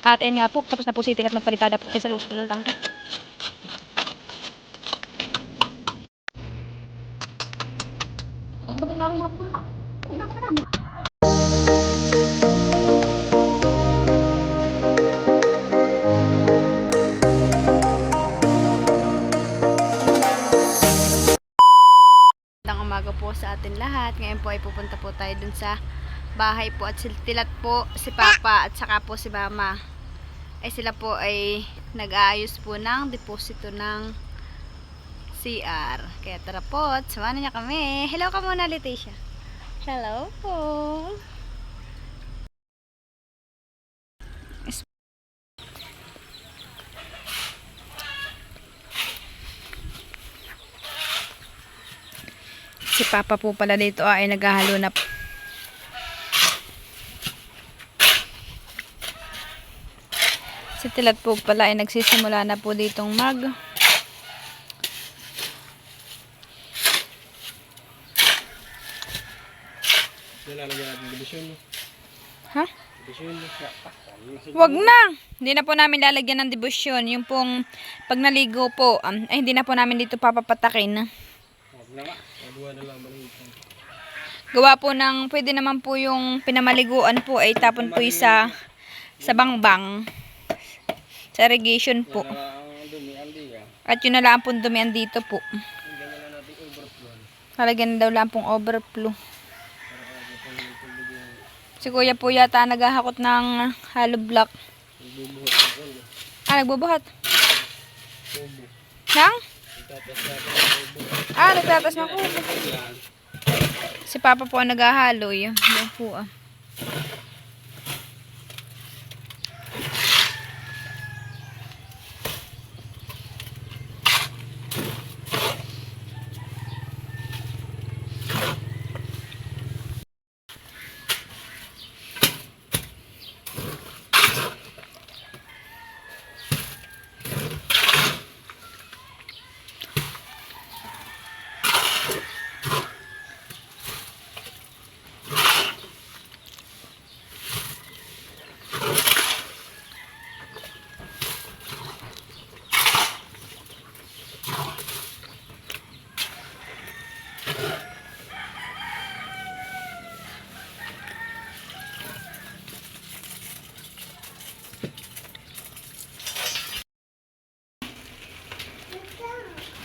At ayun nga po, tapos na po si Tilat magpalitada po sa susunod lang. Magandang umaga po sa atin lahat. Ngayon po ay pupunta po tayo dun sa bahay po at si Tilat po, si Papa at saka po si Mama. Ay sila po ay nag-aayos po ng deposito ng CR. Kaya tara po, samahan niya kami. Hello ka muna, Leticia. Hello po. Si Papa po pala dito ay naghahalo na. Si Tilat po pala ay nagsisimula na po ditong Ha? Wag na. Hindi na po namin lalagyan ng debosyon. Yung pong pag naligo po, ay hindi na po namin dito papapatakin. Gawa po ng, pwede naman po yung pinamaliguan po ay tapon po sa bangbang. Sa irrigation po. At yun na lang pong dumihan dito po. Talagyan daw lang pong overflow. Si Kuya po yata naghahakot ng hollow block. Nagbubuhat. Nang? Nagtatas ng kubo. Si Papa po naghahalo. Yan po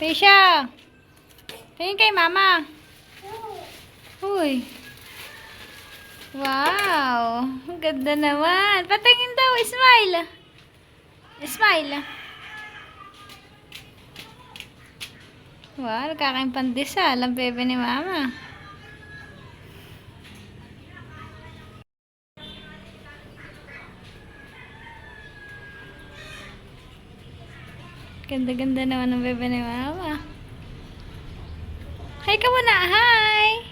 Tisha! Tingin kay Mama. Uy. Wow. Ang ganda naman. Patingin daw. Smile. Smile. Wow. Nagkakain pandesal. Ang bebe ni Mama. Ganda-ganda naman ng bebe ni Mama. Hi ka muna. Hi!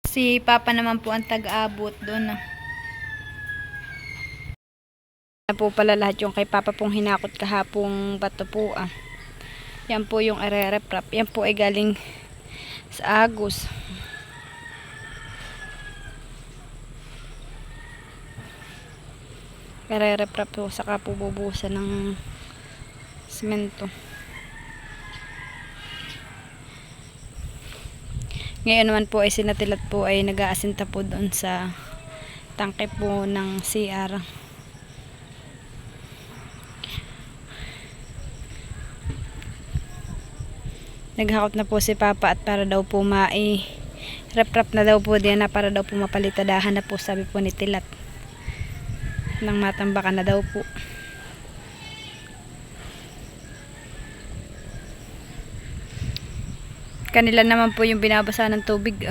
Si Papa naman po ang tag-abot doon. Yan po pala lahat yung kay Papa pong hinakot kahapong bato po. Yan po yung ire-reprap. Yan po ay galing sa Agus. Ire-reprap po saka po bubuhusan ng semento. Ngayon naman po ay sinatilat po ay nag-aasinta po doon sa tangke po ng CR. Naghakot na po si Papa at para daw po reprap na daw po din na para daw po mapalitadahan na po sabi po ni Tilat. Nang matambakan na daw po. Kanila naman po yung binabasa ng tubig.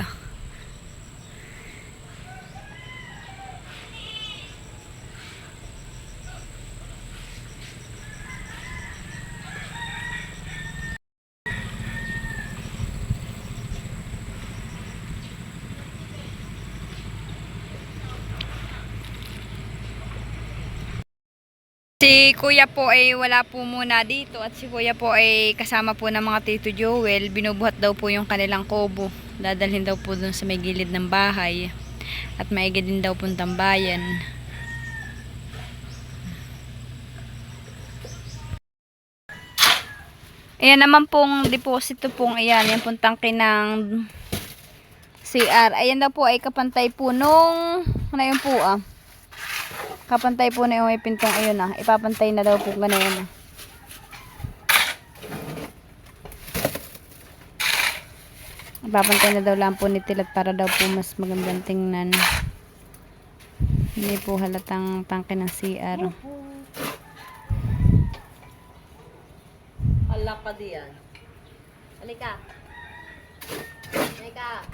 Si Kuya po ay wala po muna dito at si Kuya po ay kasama po ng mga Tito Joel. Binubuhat daw po yung kanilang kubo. Dadalhin daw po dun sa may gilid ng bahay. At maigi din daw puntang bayan. Ayan naman pong deposito pong ayan. Yan pong tangke ng CR. Ayan daw po ay kapantay po nung ano yun po kapantay po na yung may pintong ayun ipapantay na daw po ganyan ipapantay na daw lang po ni Tilat para daw po mas magandang tingnan. Hindi po halatang tangke ng CR. Hala ka diyan. Halika. Halika.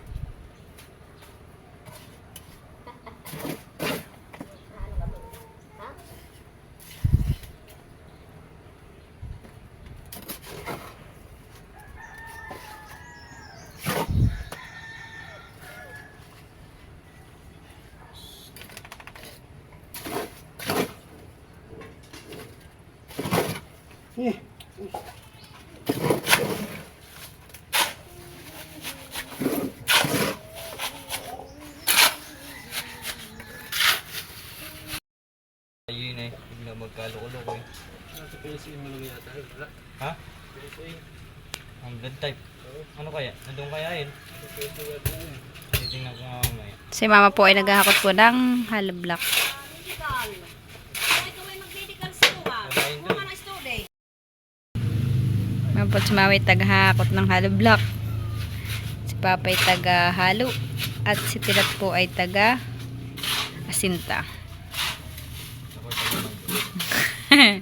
Ha? Ayun eh, bigla magkaloko-loko eh. Nasa PSA mo lang yata. Wala. Ha? PSA. Ang blood type. Ano kaya? Nandun kaya yun? Nasa PSA yata yun. Titingnan ko nga mamaya. Si mama po ay naghahakot po ng hollow block. Medical. Ito may mag-medical school. Sabahin doon. Mga student. Mama po si mama ay taghahakot ng hollow block. Si papa ay taga-halo. At si Tilat po ay taga-asinta. Ako tayo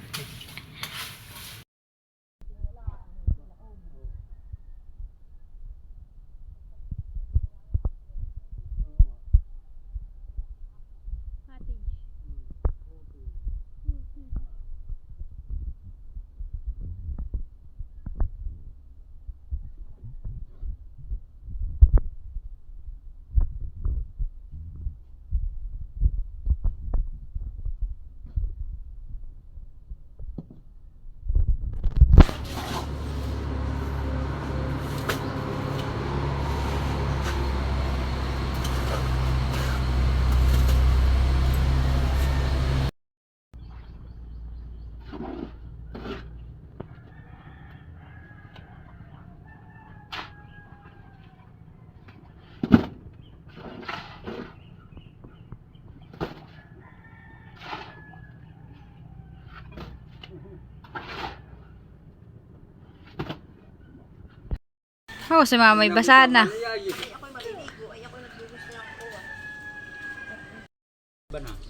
Oh, si mama ay basa na.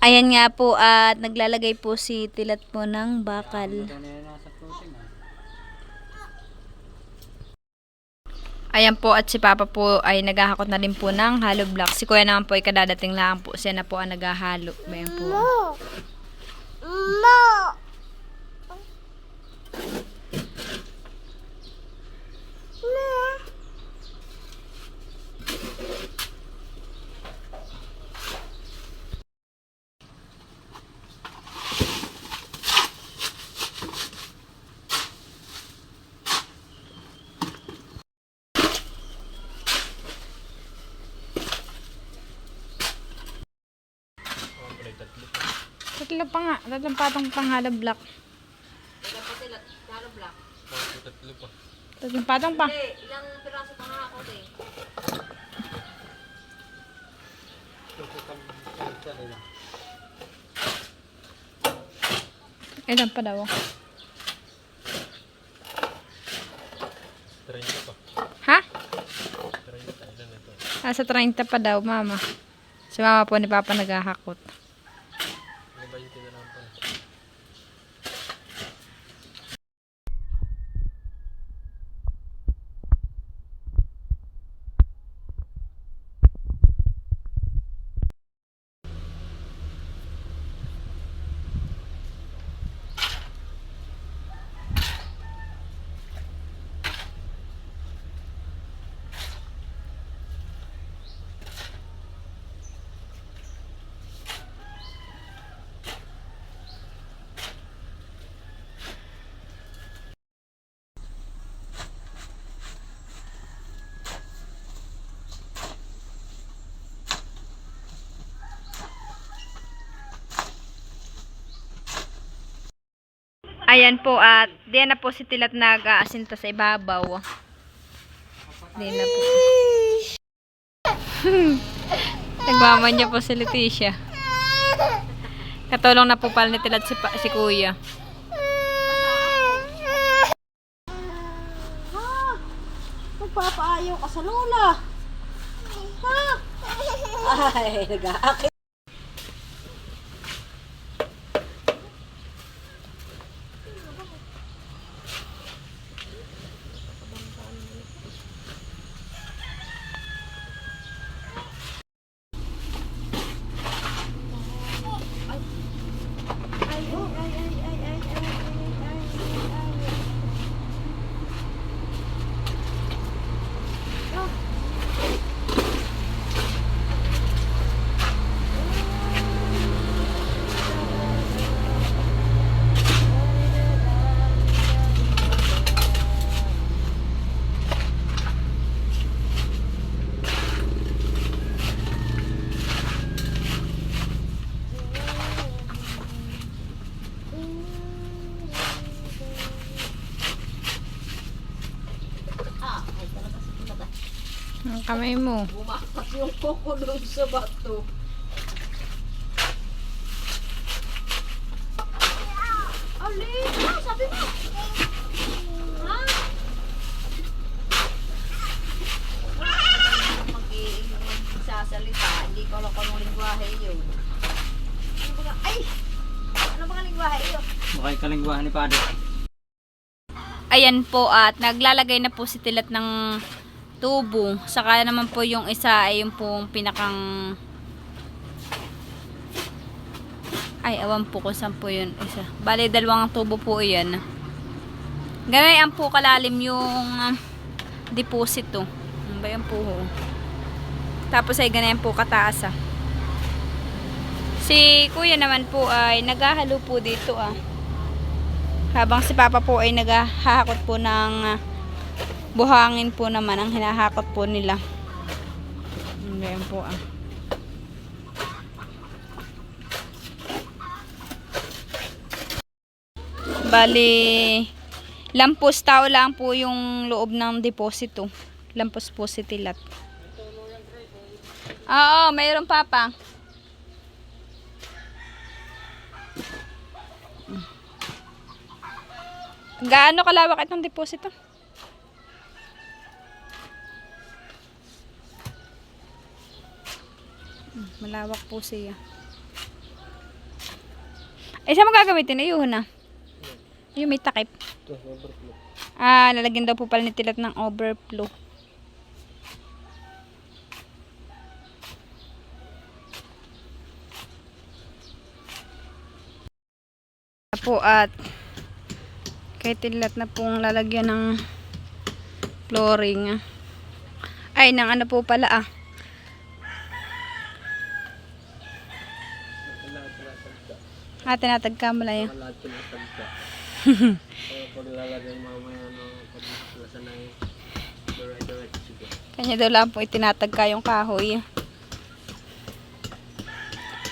Ayan nga po at naglalagay po si Tilat po ng bakal. Ayan po at si Papa po ay naghahakot na rin po ng hollow block. Si Kuya naman po ay kadadating lang po. Siya na po ang naghahalo. Ayan po. Tatlo pa nga. Tatlong patong pang hollow block. Ilan pa sila? Hollow block. Tatlo pa. Tatlong patong pa. Ilang piraso pa nga ako eh. Ilan pa daw? 30 pa. Ha? 30, ilan na ito? Nasa 30 pa daw, mama. Si mama po ni Papa naghahakot. Mga 20 na lang pa. Ayan po at diyan na po si Tilat nag-aasinta sa ibabaw. Diyan na po. Nagmaman niya po si Leticia. Katulong na po pala ni Tilat si Kuya. Magpapaayaw ka sa lola. Ha? Ay, nag-aakit. Ang kamay mo. Bumakas yung kuko doon sa bato. Alin? Ah, sabi mo. Ha? Magsasalita. Hindi ko alam kung anong lingwahe yun. Ano ba? Ay! Ano ba lingwahe yun? Baka ikalingwahan ni Padre. Ayan po at naglalagay na po si Tilat ng tubo. Saka naman po yung isa ay yung pong pinakang ay awan po kung saan po yun isa. Bali dalawang tubo po yan. Ganayan po kalalim yung deposito. Ano ba yan po? Tapos ay ganayan po kataas ah. Si Kuya naman po ay naghahalo po dito ah. Habang si Papa po ay naghahakot po ng buhangin po naman ang hinahakot po nila. Ayan po ah. Bali, lampos tao lang po yung loob ng deposito. Lampos po si Tilat. Oo, mayroon Papa. Gaano kalawak itong deposito? Malawak po siya. Eh, saan mo gagamitin? Ayun na. Yung may takip. Ito, overflow. Ah, lalagyan daw po pala ni Tilat ng overflow. Po at kay Tilat na pong lalagyan ng flooring. Ay, ng ano po pala ah. Tinatagka mo lang yan. Lahat ko na tagka. Kaya pag lalagay mamaya pag-lasa na yung direct siguro. Kanya daw lang po itinatagka yung kahoy.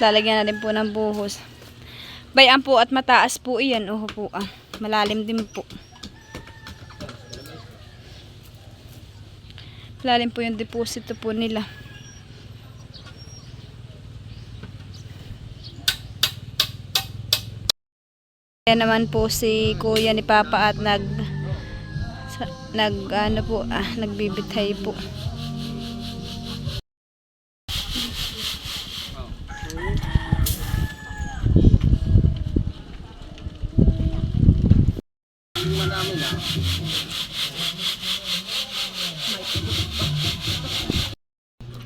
Lalagyan na din po ng buhos. Bayan po at mataas po iyan. Oho po ah. Malalim din po. Malalim po yung deposito po nila. Yan naman po si Kuya ni Papa at ano po nagbibithay po.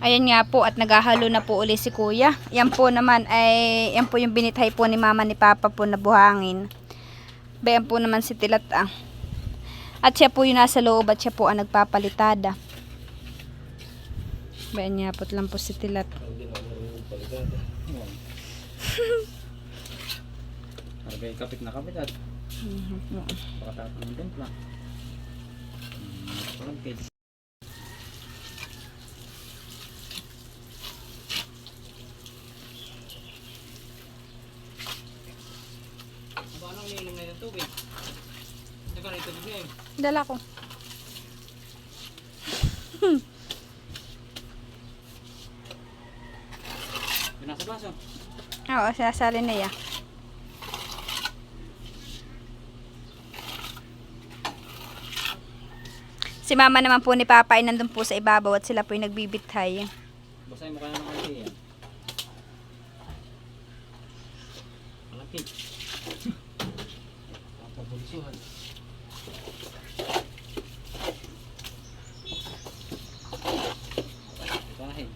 Ayan nga po at naghahalo na po uli si Kuya. Yan po naman ay yan po yung binithay po ni Mama ni Papa po na buhangin. Bayan po naman si Tilat ah. At siya po yung nasa loob at siya po ang nagpapalitada. Bayan niya po lang po si Tilat. Argay kapit na kapit at pakatapon ng templa. Okay. iniinom na yung tubig. Hindi ka na yung tubig na yun. Dala ko. Yung nasa baso. Oo, sinasali na yan. Si mama naman po ni Papa ay nandun po sa ibabaw at sila po ay nagbibithay. Basahin mo kaya ng konti yan. Malapit. Papabulsuhan. Basahin.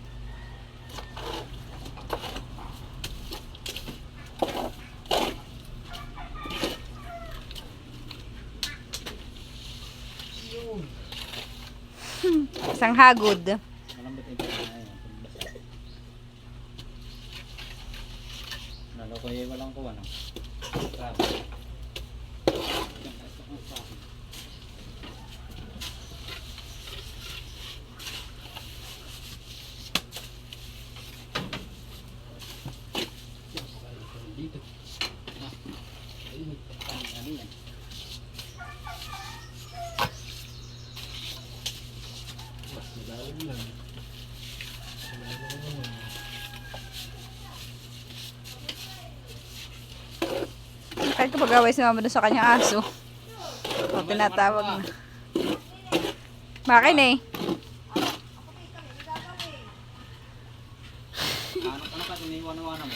Isang hagod. Malambot yung pagkain na yan. Pagbasa. Lalo ko yung walang kuha no. Grabe. Dito. Ano yan? Mas malalim lang. Kahit kapag away si mama doon sa kanyang aso. O, tinatawag na. Makin eh. Ano ka iniwan-iwanan mo?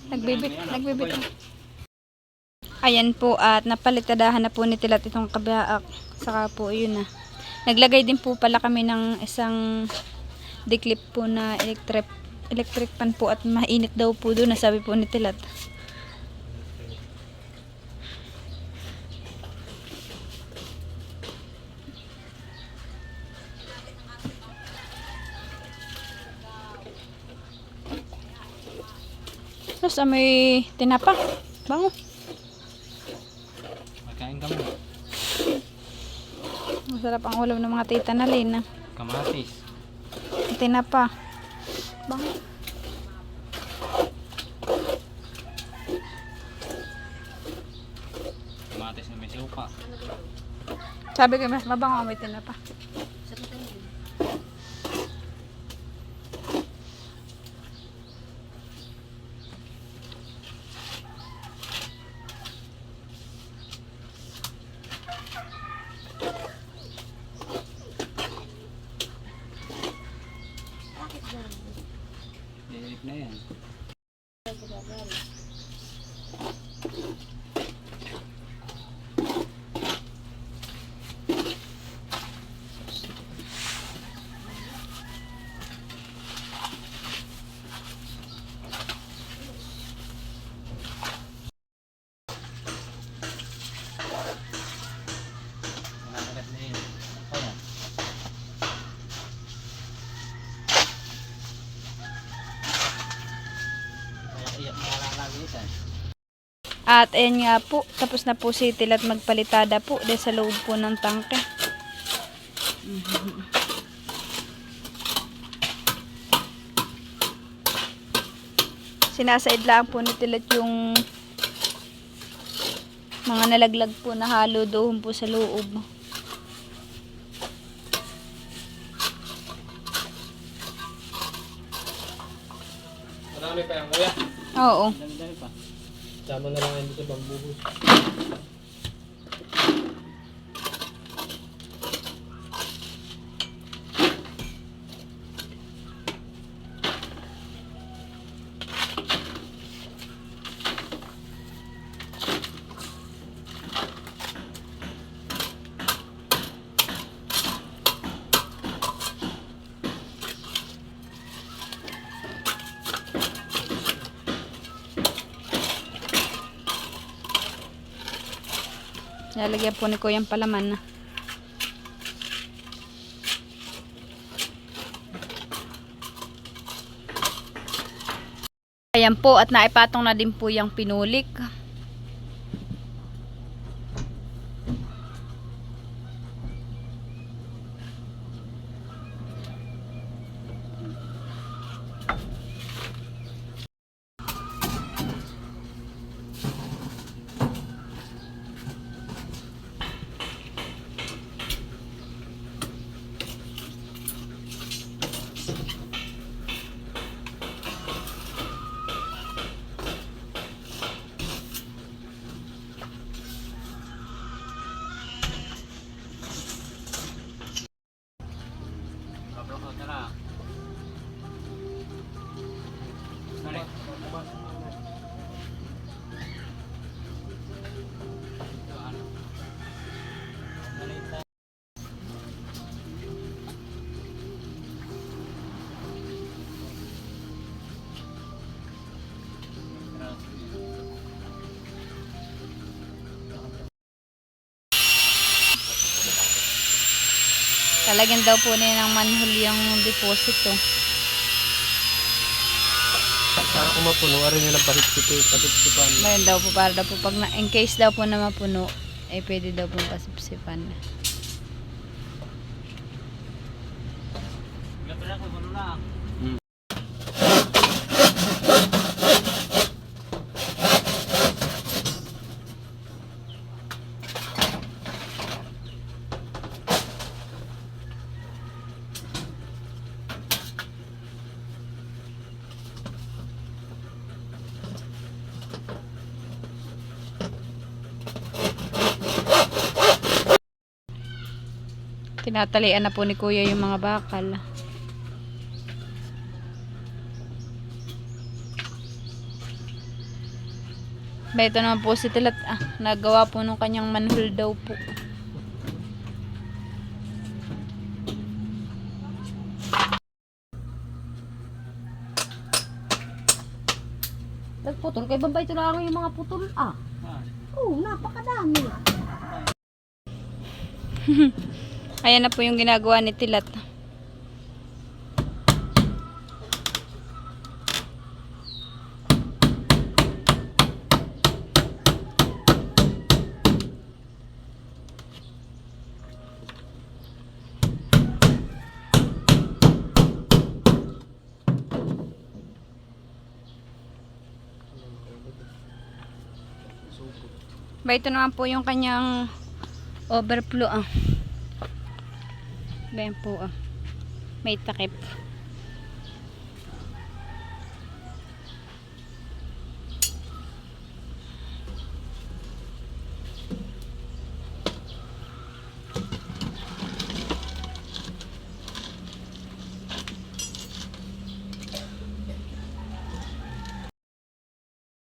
Nagbibit. Ayan po at napalitadahan na po ni Tilat itong kabihaak. Saka po yun na. Naglagay din po pala kami ng isang declip po na electric pan po at mainit daw po doon, nasabi po ni Tilat. Tapos may tinapa. Bango. Magkain ka mo. Masarap ang ulam ng mga tita na Lena. Kamatis. Tinapa. Bango. Kamatis na may suka. Sabi ko mas mabango may tinapa. Diip na yan. Nakakagat na yun. Ayan. Kaya iyak mo lagi ito. At ayan nga po, tapos na po si Tilat magpalitada po dahil sa loob po ng tangke. Sinasaid lang po ni Tilat yung mga nalaglag po na halo doon po sa loob. Marami pa yan, kuya. Oo. Dami-dami pa. Sama na lang yan dito sa bambuhos. Lalagyan po ni Kuya ang palaman na. Ayan po at naipatong na din po yung pinulik. Talagyan daw po niya ng manhole yung deposito. Para kung mapuno, arin nyo na patipsipan. Mayroon daw po para daw po pag in case daw po na mapuno, eh pwede daw po pasipsipan. Tinatalian na po ni Kuya yung mga bakal. Ba, ito naman po si Tilat. Nagawa po nung kanyang manhole daw po. Nagputol kay Bambay, ito lang yung mga putol. Oo, napakadami. Ayan na po yung ginagawa ni Tilat. Ba, ito naman po yung kanyang overflow. Bayan po may takip.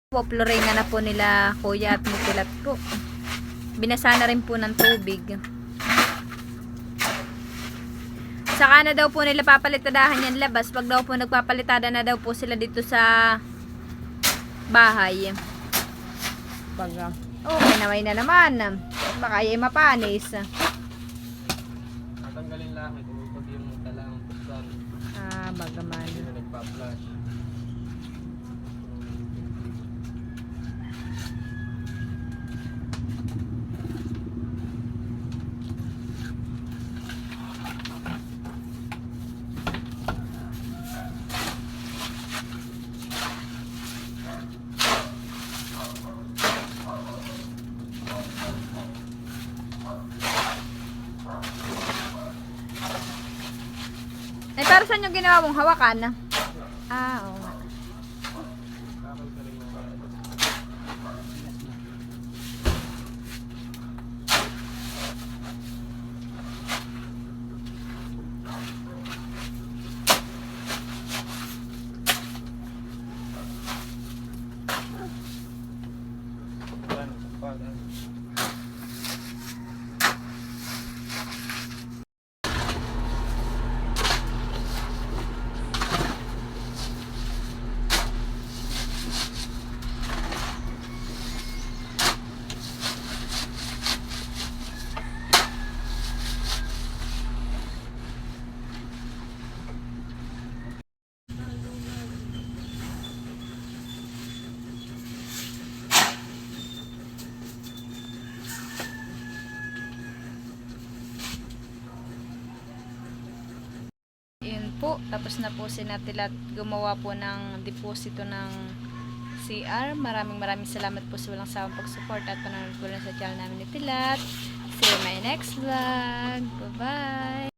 Poploringan na po nila Kuya at Mutilat po. Binasa na rin po ng tubig. Saka na daw po nila papalitadahan yan labas. Pag daw po nagpapalitada na daw po sila dito sa bahay. Pag okay naway na naman. Baka ay mapanis. Tatanggalin lang, tumupag yung talang pustan. Bagaman. Hindi na nagpa-flash. Ay, para saan yung ginawa mong hawakan? Oo nga. Po, tapos na po si Natilat gumawa po ng deposito ng CR. Maraming salamat po sa walang sawang pag-support at panonood po rin sa channel namin ni Tilat. See you in my next vlog. Bye bye.